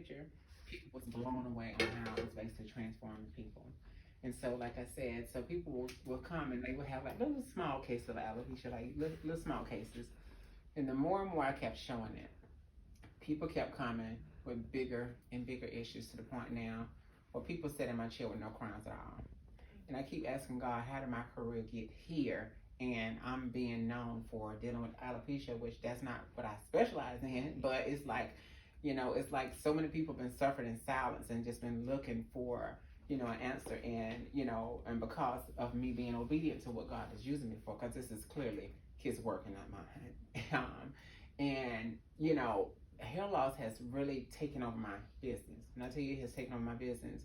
picture, people was blown away on how it was basically transforming people. And so, like I said, so people will come and they would have like little small cases of alopecia, like little small cases. And the more and more I kept showing it, people kept coming with bigger and bigger issues to the point now where people sit in my chair with no crowns at all. And I keep asking God, how did my career get here? And I'm being known for dealing with alopecia, which that's not what I specialize in, but it's like, it's like so many people have been suffering in silence and just been looking for, an answer. And, and because of me being obedient to what God is using me for, because this is clearly His work and not mine. And, hair loss has really taken over my business. And I tell you, it has taken over my business.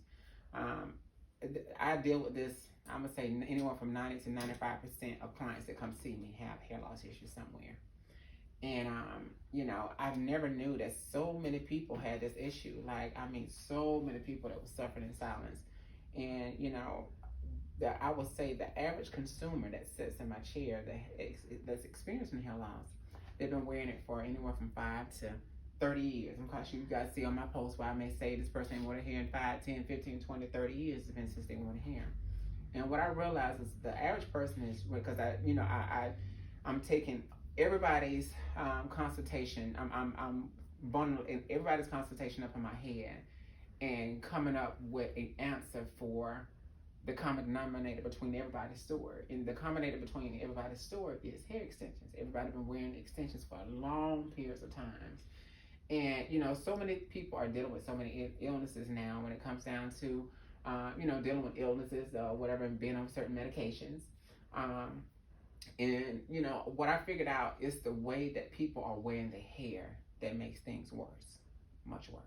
I deal with this, I'm going to say anywhere from 90 to 95% of clients that come see me have hair loss issues somewhere. And, I never knew that so many people had this issue. So many people that were suffering in silence. And, I would say the average consumer that sits in my chair that's experiencing hair loss, they've been wearing it for anywhere from 5 to 30 years. I'm quite sure you guys see on my post where I may say this person ain't worn hair in 5, 10, 15, 20, 30 years. It's been since they wore hair. And what I realize is the average person is, because I'm taking everybody's consultation, I'm bundling everybody's consultation up in my head and coming up with an answer for the common denominator between everybody's story. And the common denominator between everybody's story is hair extensions. Everybody's been wearing extensions for long periods of times. And, so many people are dealing with so many illnesses now when it comes down to, dealing with illnesses or whatever, and being on certain medications. And, what I figured out is the way that people are wearing their hair that makes things worse, much worse.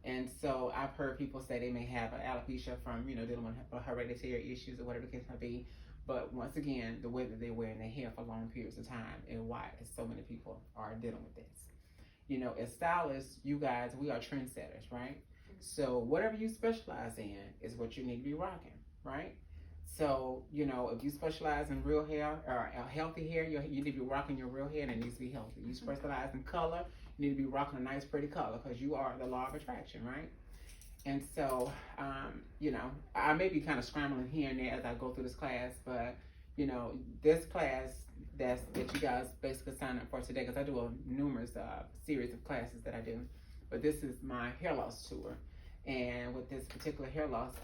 And so I've heard people say they may have an alopecia from, dealing with hereditary issues or whatever the case may be. But once again, the way that they're wearing their hair for long periods of time and why so many people are dealing with this. As stylists, you guys, we are trendsetters, right? So whatever you specialize in is what you need to be rocking, right? So, if you specialize in real hair or healthy hair, you need to be rocking your real hair and it needs to be healthy. You specialize in color, you need to be rocking a nice, pretty color because you are the law of attraction, right? And so, I may be kind of scrambling here and there as I go through this class, but, this class that you guys basically sign up for today, because I do a numerous series of classes that I do, but this is my hair loss tour. And with this particular hair loss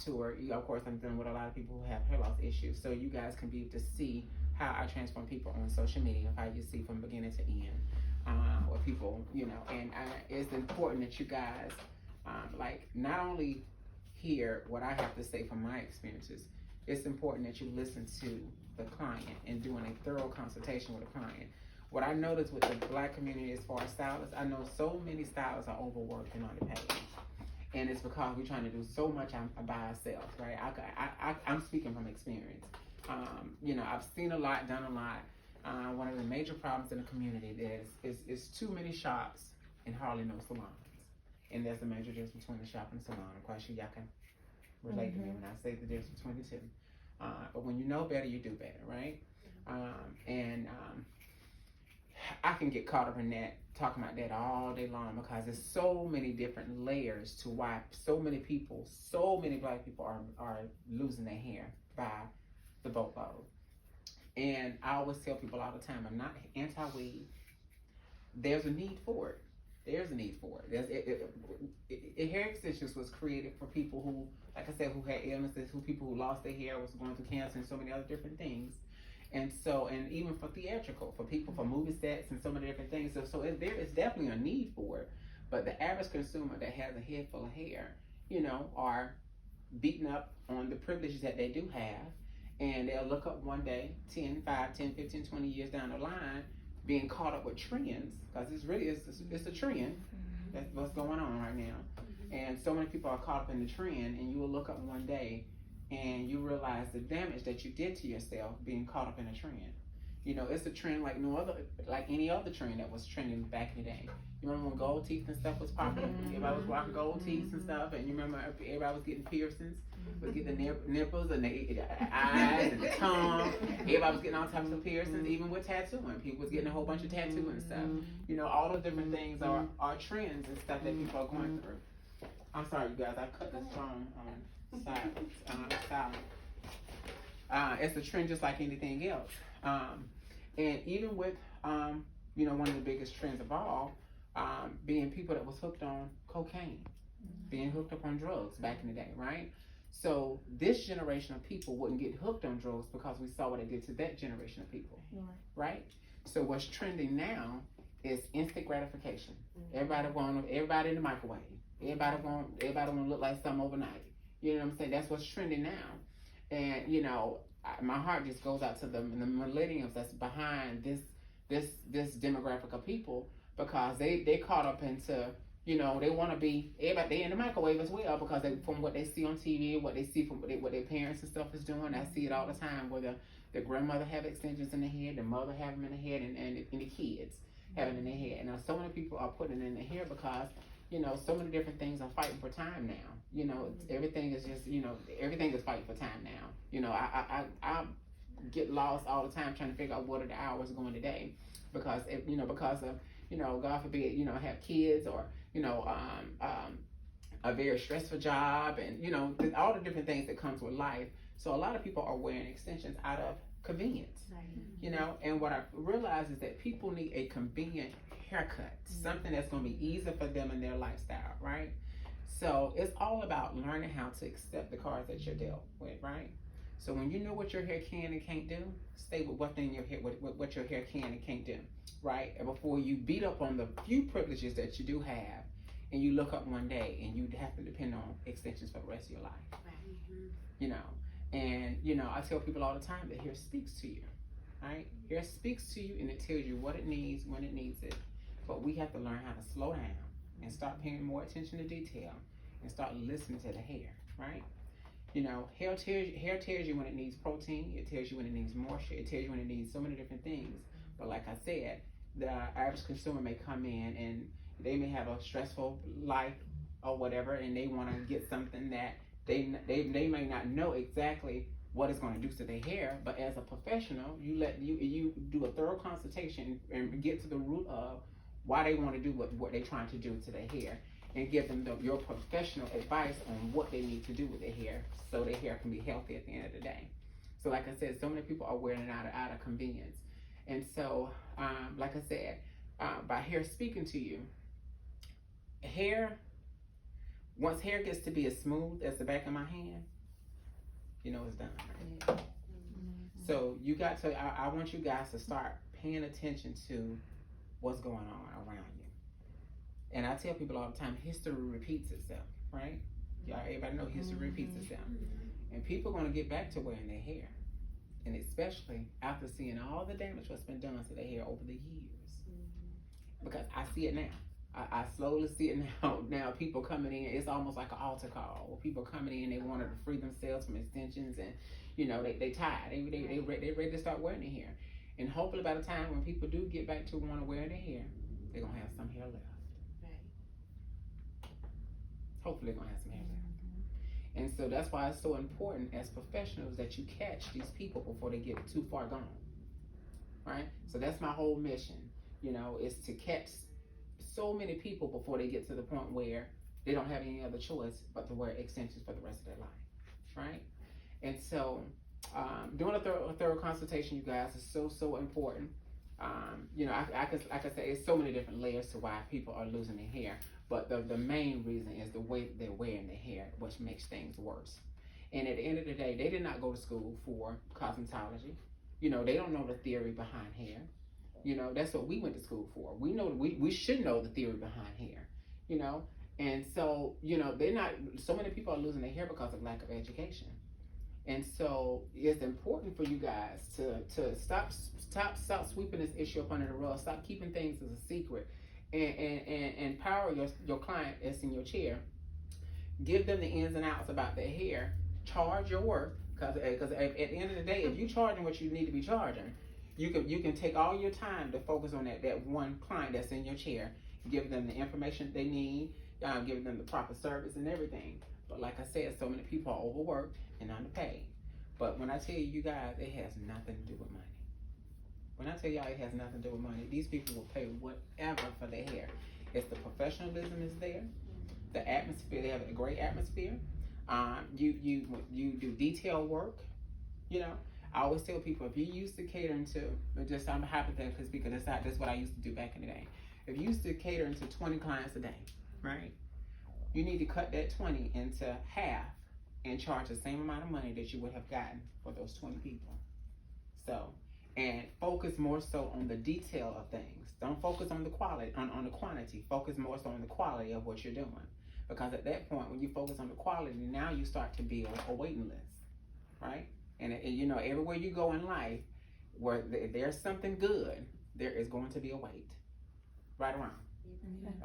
tour, of course, I'm dealing with a lot of people who have hair loss issues. So you guys can be able to see how I transform people on social media, how you see from beginning to end, with people, and it's important that you guys, not only hear what I have to say from my experiences, it's important that you listen to the client and doing a thorough consultation with a client. What I noticed with the Black community as far as stylists, I know so many stylists are overworked and underpaid. And it's because we're trying to do so much by ourselves, right? I'm speaking from experience. I've seen a lot, done a lot. One of the major problems in the community is too many shops and hardly no salons. And there's a major difference between the shop and the salon. I'm quite sure y'all can relate to me when I say the difference between the two. But when you know better, you do better, right? I can get caught up in that, talking about that all day long, because there's so many different layers to why so many Black people are losing their hair by the boatload. And I always tell people all the time, I'm not anti-weave. There's a need for it. There's a need for it. Hair extensions was created for people who, like I said, who had illnesses, people who lost their hair, was going through cancer and so many other different things. And even for theatrical, for people, for movie sets and so many different things. So there is definitely a need for it. But the average consumer that has a head full of hair, are beaten up on the privileges that they do have. And they'll look up one day, 10, 15, 20 years down the line, being caught up with trends, because it's a trend. That's what's going on right now. And so many people are caught up in the trend, and you will look up one day and you realize the damage that you did to yourself being caught up in a trend. It's a trend like any other trend that was trending back in the day. You remember when gold teeth and stuff was popular? Everybody was rocking gold teeth and stuff, and you remember everybody was getting piercings. was getting the nipples and the eyes and the tongue. Everybody was getting all types of piercings, even with tattooing. People was getting a whole bunch of tattooing stuff. You know, all those different things are trends and stuff that people are going through. I'm sorry, you guys, I cut this phone on silent. It's a trend just like anything else. And even with, you know, one of the biggest trends of all, being people that was hooked on cocaine, being hooked up on drugs back in the day, right? So this generation of people wouldn't get hooked on drugs because we saw what it did to that generation of people, right? So what's trending now is instant gratification. Everybody in the microwave. Everybody want to look like something overnight. You know what I'm saying? That's what's trending now. And you know, my heart just goes out to the millennials that's behind this demographic of people, because they caught up into, you know, they want to be everybody. They in the microwave as well, because from what they see on TV, what they see from what their parents and stuff is doing. I see it all the time where the grandmother have extensions in the head, the mother have them in the head, and the kids have it in their head. And so many people are putting it in their hair because, you know, so many different things are fighting for time now. You know, everything is just, you know, everything is fighting for time now. You know, I get lost all the time trying to figure out what are the hours going today, because because of, you know, God forbid, you know, have kids, or, you know, a very stressful job, and, you know, all the different things that comes with life. So a lot of people are wearing extensions out of convenience, you know, and what I realize is that people need a convenient haircut, something that's going to be easy for them in their lifestyle, right? So it's all about learning how to accept the cards that you're dealt with, right? So when you know what your hair can and can't do, stay with what your hair can and can't do, right? And before you beat up on the few privileges that you do have, and you look up one day and you have to depend on extensions for the rest of your life, you know. And you know, I tell people all the time that hair speaks to you, right? Hair speaks to you and it tells you what it needs when it needs it. But we have to learn how to slow down and start paying more attention to detail and start listening to the hair, right? You know, hair tells you when it needs protein, it tells you when it needs moisture, it tells you when it needs so many different things. But like I said, the average consumer may come in and they may have a stressful life or whatever, and they want to get something that they may not know exactly what it's going to do to their hair. But as a professional, you do a thorough consultation and get to the root of why they want to do what they're trying to do to their hair, and give them your professional advice on what they need to do with their hair so their hair can be healthy at the end of the day. So like I said, so many people are wearing it out of convenience. And so, like I said, by hair speaking to you, once hair gets to be as smooth as the back of my hand, you know it's done. Right? So you got to, I want you guys to start paying attention to what's going on around you. And I tell people all the time, history repeats itself, right? Y'all, everybody know history repeats itself. And people are going to get back to wearing their hair. And especially after seeing all the damage what's been done to their hair over the years. Because I see it now. I slowly see it now. Now people coming in, it's almost like an altar call. Where people coming in, they wanted to free themselves from extensions, and you know, they tired. They ready to start wearing their hair. And hopefully by the time when people do get back to want to wear their hair, they're going to have some hair left. Hopefully they're going to have some hair left. And so that's why it's so important as professionals that you catch these people before they get too far gone, right? So that's my whole mission, you know, is to catch so many people before they get to the point where they don't have any other choice but to wear extensions for the rest of their life, right? And so doing a thorough consultation, you guys, is so important. You know, I could say it's so many different layers to why people are losing their hair. But the main reason is the way they're wearing their hair, which makes things worse. And at the end of the day, they did not go to school for cosmetology. You know, they don't know the theory behind hair. You know, that's what we went to school for. We know we should know the theory behind hair. You know, and so you know so many people are losing their hair because of lack of education. And so it's important for you guys to stop sweeping this issue up under the rug. Stop keeping things as a secret. And empower your client that's in your chair. Give them the ins and outs about their hair. Charge your worth, because at the end of the day, if you're charging what you need to be charging, you can take all your time to focus on that one client that's in your chair. Give them the information they need, give them the proper service and everything. But like I said, so many people are overworked and underpaid. But when I tell you guys, it has nothing to do with money. When I tell y'all it has nothing to do with money, these people will pay whatever for their hair. It's the professionalism is there, the atmosphere. They have a great atmosphere. You do detail work. You know, I always tell people if you used to catering to, just I'm hypothetical because that's what I used to do back in the day. If you used to catering to 20 clients a day, right? You need to cut that 20 into half and charge the same amount of money that you would have gotten for those 20 people. So, and focus more so on the detail of things. Don't focus on the quality, on the quantity. Focus more so on the quality of what you're doing. Because at that point, when you focus on the quality, now you start to build a waiting list, right? And you know, everywhere you go in life, where there's something good, there is going to be a wait. Right around.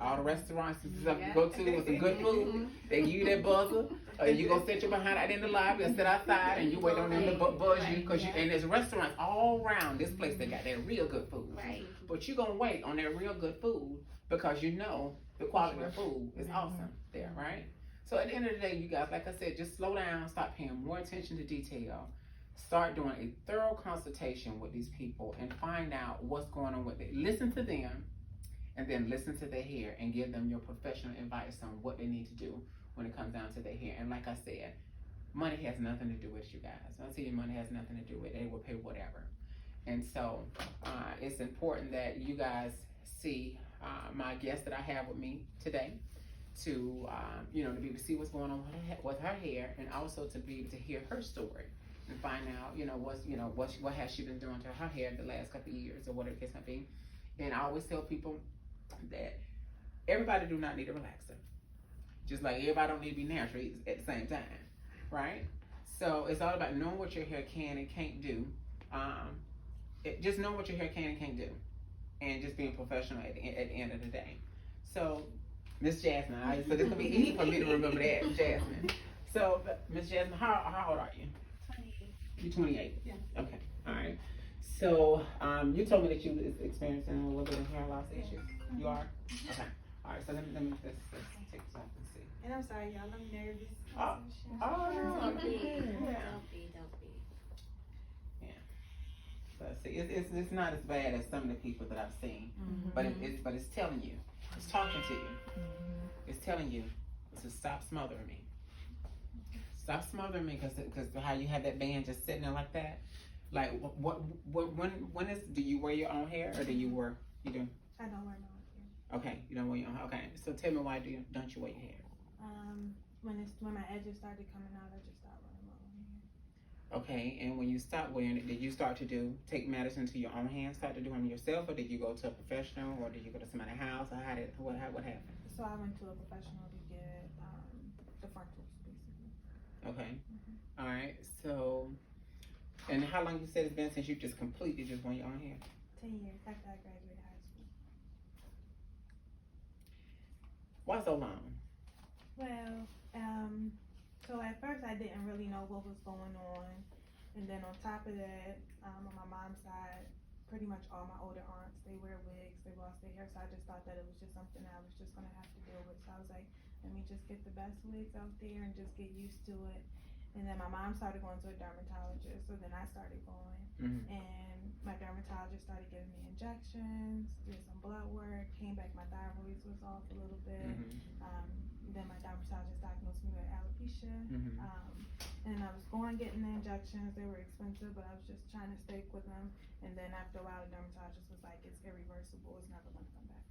All the restaurants and stuff you go to with some good food, they give you that buzzer, you go sit your behind out in the lobby or sit outside and you wait on them to buzz you, and there's restaurants all around this place that got that real good food. Right. But you're gonna wait on that real good food because you know the quality of food is awesome there, right? So at the end of the day, you guys, like I said, just slow down, start paying more attention to detail, start doing a thorough consultation with these people and find out what's going on with it. Listen to them. And then listen to their hair and give them your professional advice on what they need to do when it comes down to their hair. And like I said, money has nothing to do with you guys. When I tell you money has nothing to do with it, they will pay whatever. And so it's important that you guys see my guest that I have with me today to, you know, to be able to see what's going on with her hair and also to be able to hear her story and find out, what has she been doing to her hair the last couple of years or whatever the case might be. And I always tell people that everybody do not need a relaxer. Just like everybody don't need to be natural at the same time, right? So it's all about knowing what your hair can and can't do. Just know what your hair can and can't do. And just being professional at the end of the day. So, Miss Jasmine, so this is going to be easy for me to remember that, Jasmine. So, Miss Jasmine, how old are you? 28. You're 28? Yeah. Okay, all right. So, you told me that you was experiencing a little bit of hair loss issues. You are? Okay. All right, so let's take this off and see. And I'm sorry, y'all, I'm nervous. Don't be. Yeah. So, see, it's not as bad as some of the people that I've seen, but it's telling you, it's talking to you. It's telling you to stop smothering me. Stop smothering me because how you have that band just sitting there like that. Like when do you wear your own hair or do you do? I don't wear my own hair. Okay, you don't wear your own hair. Okay, so tell me why don't you wear your hair? When my edges started coming out, I just stopped wearing my own hair. Okay, and when you stopped wearing it, did you start to take matters into your own hands, start to do them yourself, or did you go to a professional, or did you go to somebody's house, or what happened? So I went to a professional to get the frontals, basically. Okay, all right. So, and how long you said it's been since you just completely just wore your own hair? 10 years after I graduated high school. Why so long? Well, so at first I didn't really know what was going on, and then on top of that, on my mom's side, pretty much all my older aunts, they wear wigs, they lost their hair, so I just thought that it was just something I was just gonna have to deal with. So I was like, let me just get the best wigs out there and just get used to it. And then my mom started going to a dermatologist, so then I started going, and my dermatologist started giving me injections, did some blood work, came back, my thyroid was off a little bit. Then my dermatologist diagnosed me with alopecia, and I was going getting the injections. They were expensive, but I was just trying to stick with them. And then after a while, the dermatologist was like, "It's irreversible. It's never going to come back."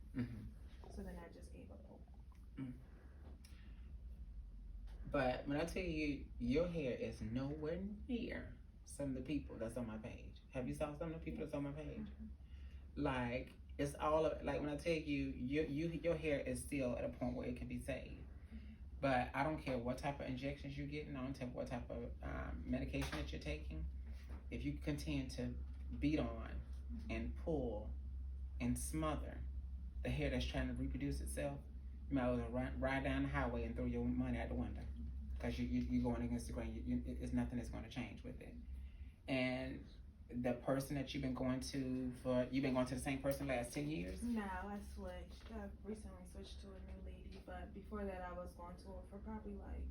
So then I just gave up hope. But when I tell you, your hair is nowhere near some of the people that's on my page. Have you saw some of the people that's on my page? Like, it's all of, like when I tell you, your hair is still at a point where it can be saved. But I don't care what type of injections you're getting, I don't care what type of medication that you're taking. If you continue to beat on and pull and smother the hair that's trying to reproduce itself, you might as well ride down the highway and throw your money out the window. Because you're going against the grain, it's nothing that's going to change with it. And the person that you've been going to the same person last 10 years? No, I switched. I recently switched to a new lady, but before that I was going to her for probably like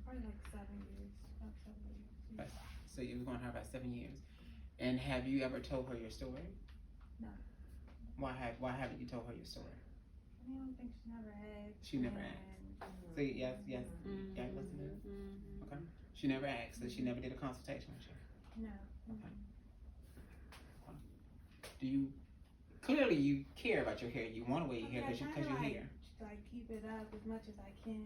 Probably like 7 years. About 7 years. So you've been going to her about 7 years. And have you ever told her your story? No. Why haven't you told her your story? I don't think she never asked. She never asked. See, yes. Mm-hmm. Yeah, listen to it. Mm-hmm. Okay. She never asked, so she never did a consultation with you. No. Okay. Do you, clearly you care about your hair, you want to wear your hair because you're here. Like keep it up as much as I can,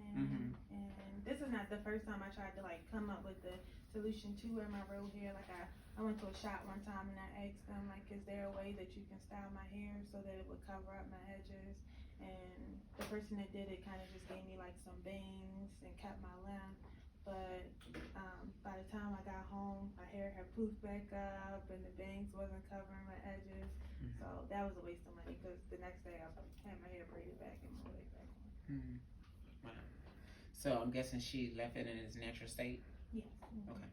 and this is not the first time I tried to like come up with the solution to wear my real hair. Like I went to a shop one time and I asked them like, is there a way that you can style my hair so that it would cover up my edges? And the person that did it kind of just gave me like some bangs and kept my length. But by the time I got home, my hair had poofed back up and the bangs wasn't covering my edges. So that was a waste of money because the next day I had my hair braided back and my wig back on. Wow. So I'm guessing she left it in its natural state? Yes. Okay.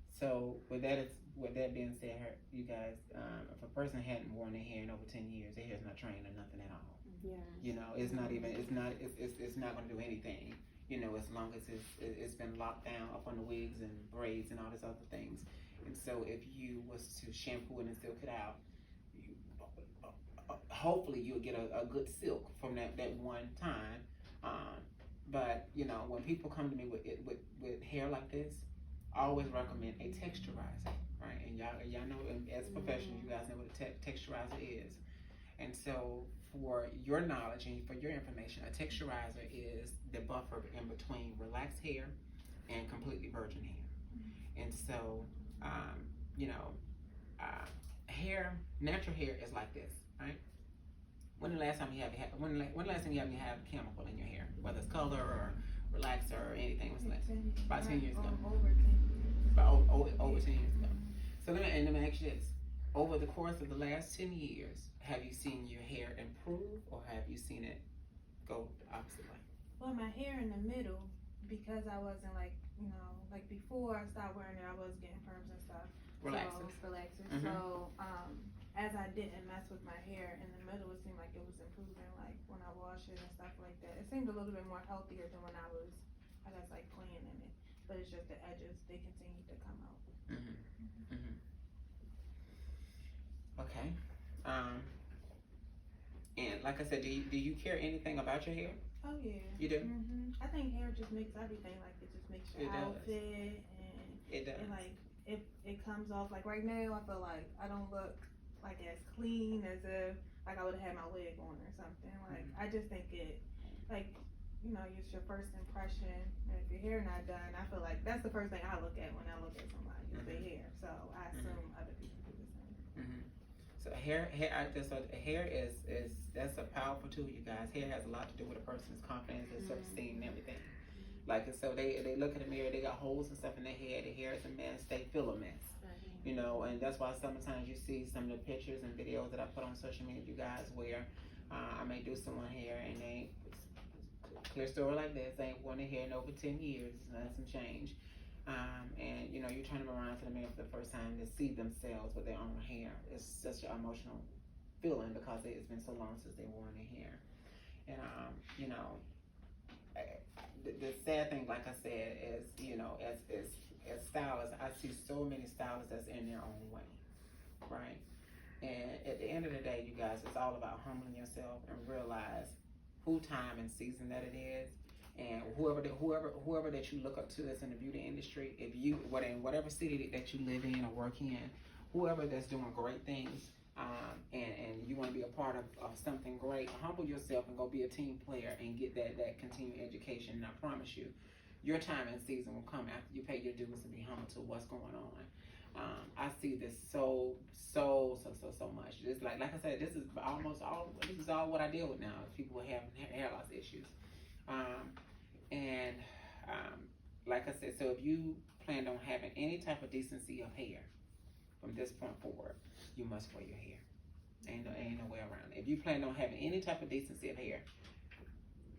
So with that being said, you guys, if a person hadn't worn their hair in over 10 years, their hair's not trained or nothing at all. Yeah. You know, it's not going to do anything. You know, as long as it's been locked down up on the wigs and braids and all these other things. And so if you was to shampoo it and silk it out, hopefully you'll get a good silk from that one time. But you know, when people come to me with hair like this, I always recommend a texturizer, right? And y'all know, as professionals, you guys know what a texturizer is. And so for your knowledge and for your information, a texturizer is the buffer in between relaxed hair and completely virgin hair. And so, you know, natural hair is like this, right? When the last time you have a chemical in your hair, whether it's color or relaxer or anything, was last about 10 years ago. Over 10 years. About over 10 years ago. So let me ask you this: over the course of the last 10 years, have you seen your hair improve, or have you seen it go the opposite way? Well, my hair in the middle, because I wasn't like before I stopped wearing it, I was getting perms and stuff. Relaxers. So, relaxers. So, as I didn't mess with my hair in the middle, it seemed like it was improving. Like when I wash it and stuff like that, it seemed a little bit more healthier than when I was, I guess, like playing in it. But it's just the edges; they continue to come out. Okay. And like I said, do you care anything about your hair? Oh yeah. You do? I think hair just makes everything. Like it just makes your outfit, and it does. And like it comes off. Like right now, I feel like I don't look like as clean as if like I would have had my wig on or something. Like I just think it, like it's your first impression. And if your hair not done, I feel like that's the first thing I look at when I look at somebody is their hair. So I assume other people do the same. So hair is that's a powerful tool, you guys. Hair has a lot to do with a person's confidence and self-esteem and everything. Like, so they look in the mirror, they got holes and stuff in their hair. Their hair is a mess. They feel a mess. You know, and that's why sometimes you see some of the pictures and videos that I put on social media, you guys, where I may do someone hair and they, clear story like this, they ain't worn their hair in over 10 years, that's some change. And you turn them around to the mirror for the first time to see themselves with their own hair. It's such an emotional feeling because it's been so long since they wore their hair. And the sad thing, like I said, is as stylists, I see so many stylists that's in their own way, right? And at the end of the day, you guys, it's all about humbling yourself and realize who time and season that it is. And whoever that you look up to that's in the beauty industry, if you, in whatever city that you live in or work in, whoever that's doing great things, and you want to be a part of something great, humble yourself and go be a team player and get that continuing education. And I promise you, your time and season will come after you pay your dues and be humble to what's going on. I see this so much. Just like I said, this is all what I deal with now. People having hair loss issues. Like I said, so if you plan on having any type of decency of hair from this point forward, you must wear your hair. Ain't no way around it. If you plan on having any type of decency of hair,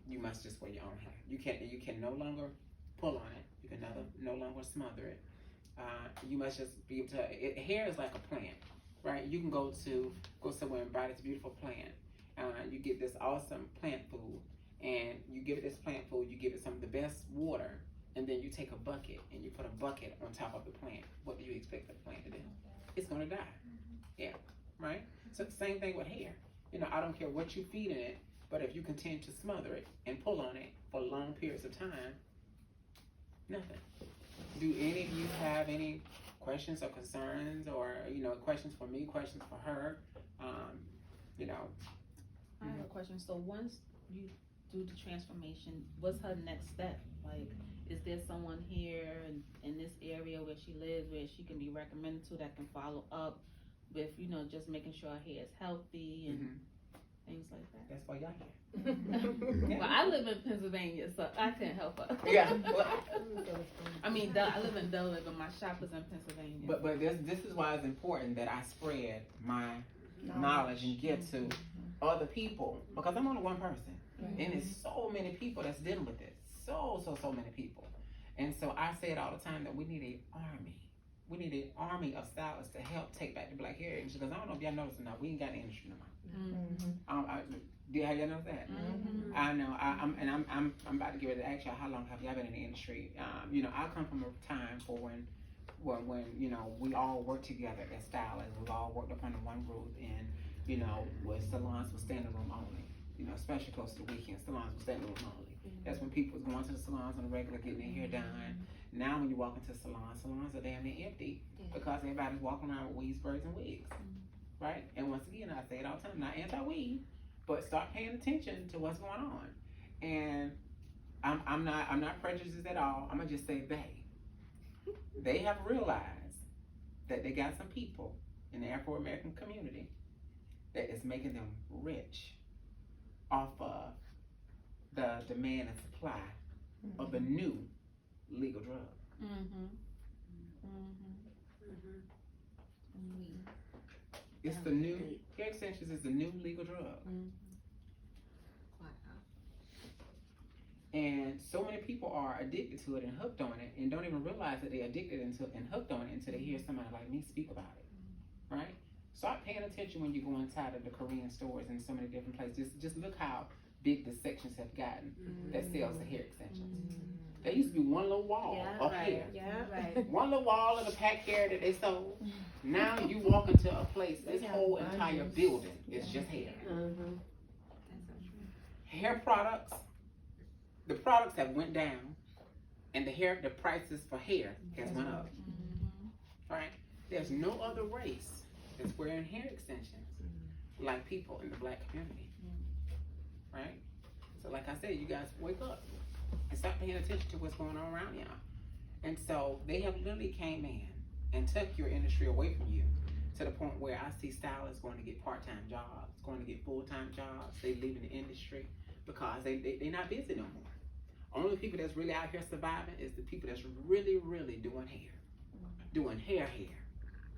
you must just wear your own hair. You can no longer pull on it. You can no longer smother it. You must just be able to. Hair is like a plant, right? You can go somewhere and buy this beautiful plant. You get this awesome plant food. And you give it this plant food, you give it some of the best water, and then you take a bucket and you put a bucket on top of the plant, what do you expect the plant to do? It's gonna die. Yeah, right? So the same thing with hair. You know, I don't care what you feed in it, but if you continue to smother it and pull on it for long periods of time, nothing. Do any of you have any questions or concerns, or, you know, questions for me, questions for her? You know. I have a question. So once you do the transformation, what's her next step? Like, is there someone here in this area where she lives where she can be recommended to that can follow up with, you know, just making sure her hair is healthy and things like that? That's why y'all here. Well, I live in Pennsylvania, so I can't help her. Yeah. Well, I mean, I live in Delaware, but my shop is in Pennsylvania. but this is why it's important that I spread my knowledge and get to other people, because I'm only one person, and there's so many people that's dealing with this. So many people. And so I say it all the time that we need an army. We need an army of stylists to help take back the black hair industry. Because I don't know if y'all noticed or not, we ain't got an industry no more. Do y'all know that? I know. I'm about to get ready to ask y'all, how long have y'all been in the industry? You know, I come from a time for when you know, we all worked together as stylists. We all worked up under one roof, and you know, where salons were standing room only. You know, especially close to the weekend, salons were standing room only. That's when people was going to the salons on the regular, getting their hair done. Now when you walk into salons are damn near empty because everybody's walking around with weave sprays and wigs, right? And once again, I say it all the time, not anti-weave, but start paying attention to what's going on. And I'm not prejudiced at all. I'm gonna just say they have realized that they got some people in the Afro-American community that is making them rich off of the demand and supply of the new legal drug. It's the new, hair extensions is the new legal drug. And so many people are addicted to it and hooked on it and don't even realize that they're addicted and hooked on it until they hear somebody like me speak about it, right? Start paying attention when you go inside of the Korean stores in so many different places. Just look how big the sections have gotten that sells the hair extensions. There used to be one little wall of hair. One little wall of the packed hair that they sold. Now you walk into a place, this whole entire building is just hair. Hair products, the products have went down, and the prices for hair has went up. Right? There's no other race that's wearing hair extensions like people in the black community. Right? So like I said, you guys wake up and start paying attention to what's going on around y'all. And so they have literally came in and took your industry away from you to the point where I see stylists going to get part-time jobs, going to get full-time jobs. They leaving the industry because they're not busy no more. Only people that's really out here surviving is the people that's really doing hair. Doing hair,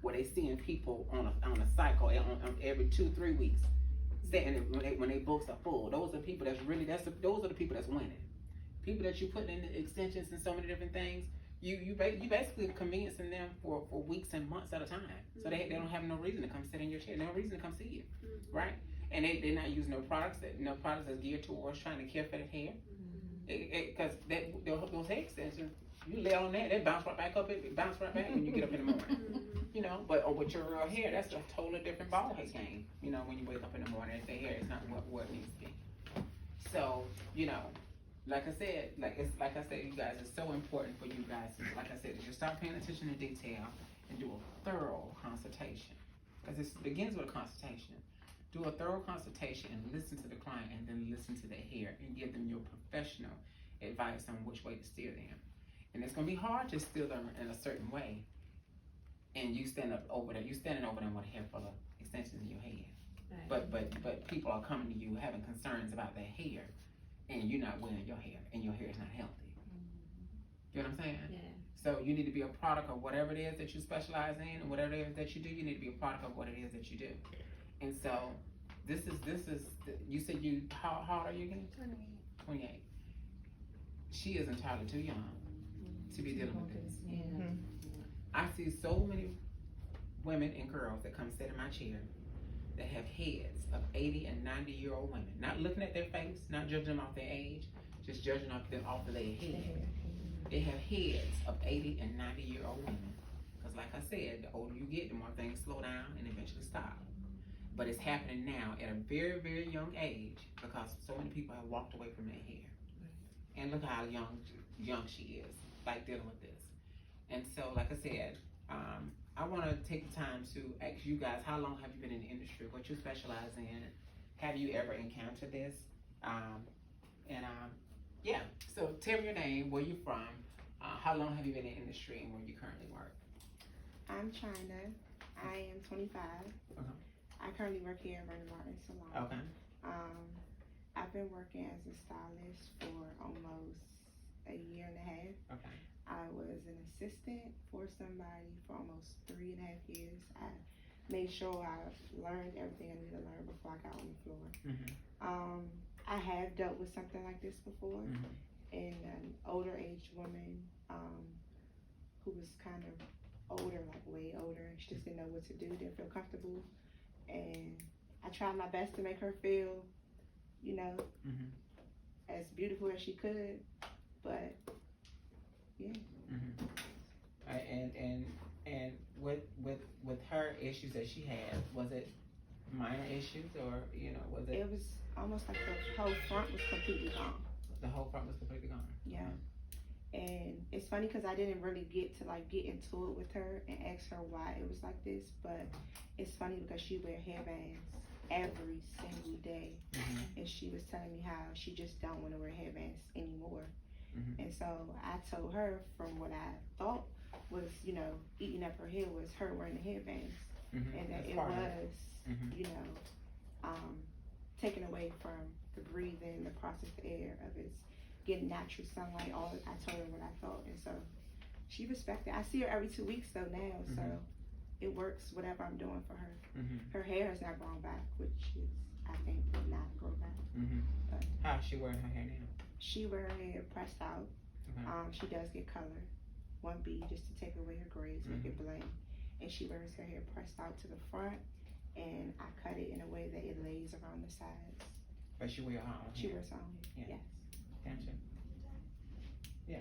where they seeing people on a cycle on every 2-3 weeks. When they books are full, those are people that's really, those are the people that's winning. People that you put in the extensions and so many different things, you basically conveniencing them for weeks and months at a time. So they don't have no reason to come sit in your chair, no reason to come see you, right? And they're not using no products that's geared towards trying to care for the hair, because those hair extensions, you lay on that, they bounce right back up, it bounce right back when you get up in the morning. You know, but with your real hair, that's a totally different ballhead game. You know, when you wake up in the morning, if the hair is not what it needs to be. So, you know, like I said, you guys, it's so important for you guys to, like I said, just start paying attention to detail and do a thorough consultation. Because it begins with a consultation. Do a thorough consultation and listen to the client, and then listen to their hair and give them your professional advice on which way to steer them. And it's gonna be hard to steer them in a certain way. And you standing over them with a hair full of extensions in your head. Right. But people are coming to you having concerns about their hair, and you're not wearing your hair, and your hair is not healthy. You know what I'm saying? Yeah. So you need to be a product of whatever it is that you specialize in, and whatever it is that you do, you need to be a product of what it is that you do. And so this is you said how old are you again? 28. She is entirely too young to be dealing with this. I see so many women and girls that come sit in my chair that have heads of 80 and 90-year-old women. Not looking at their face, not judging them off their age, just judging them off of their head. they have heads of 80 and 90-year-old women. Because like I said, the older you get, the more things slow down and eventually stop. But it's happening now at a very, very young age because so many people have walked away from their hair. And look how young she is, like dealing with this. And so, like I said, I want to take the time to ask you guys, how long have you been in the industry? What you specialize in? Have you ever encountered this? Yeah, so tell me your name, where you from, how long have you been in the industry, and where you currently work? I'm China. I am 25. I currently work here at Vernon Martin Salon. Okay. I've been working as a stylist for almost a year and a half. Okay. I was an assistant for somebody for almost 3.5 years. I made sure I learned everything I needed to learn before I got on the floor. Mm-hmm. I have dealt with something like this before, Mm-hmm. and an older aged woman who was kind of older, like way older, and she just didn't know what to do, didn't feel comfortable. And I tried my best to make her feel, you know, Mm-hmm. as beautiful as she could, but yeah. Mm-hmm. And with her issues that she had, was it minor issues, or was it? It was almost like the whole front was completely gone. The whole front was completely gone. Yeah. And it's funny because I didn't really get to get into it with her and ask her why it was like this, but it's funny because she wear hairbands every single day. Mm-hmm. And she was telling me how she just don't want to wear hairbands anymore. Mm-hmm. And so I told her, from what I thought was, eating up her hair was her wearing the hairbands. Mm-hmm. And that That's it part of was, Mm-hmm. taken away from the breathing, the process, the air of it, getting natural sunlight. I told her what I thought, and so she respected. I see her every 2 weeks though now, so it works. Whatever I'm doing for her, her hair has not grown back, which is, I think, will not grow back. But how's she wearing her hair now? she wear her hair pressed out. Okay. She does get color, 1B, just to take away her grays, make it blend, and she wears her hair pressed out to the front. And I cut it in a way that it lays around the sides. But she wears her own hair. She wears her own hair, Yeah. yes. Gotcha. Yeah.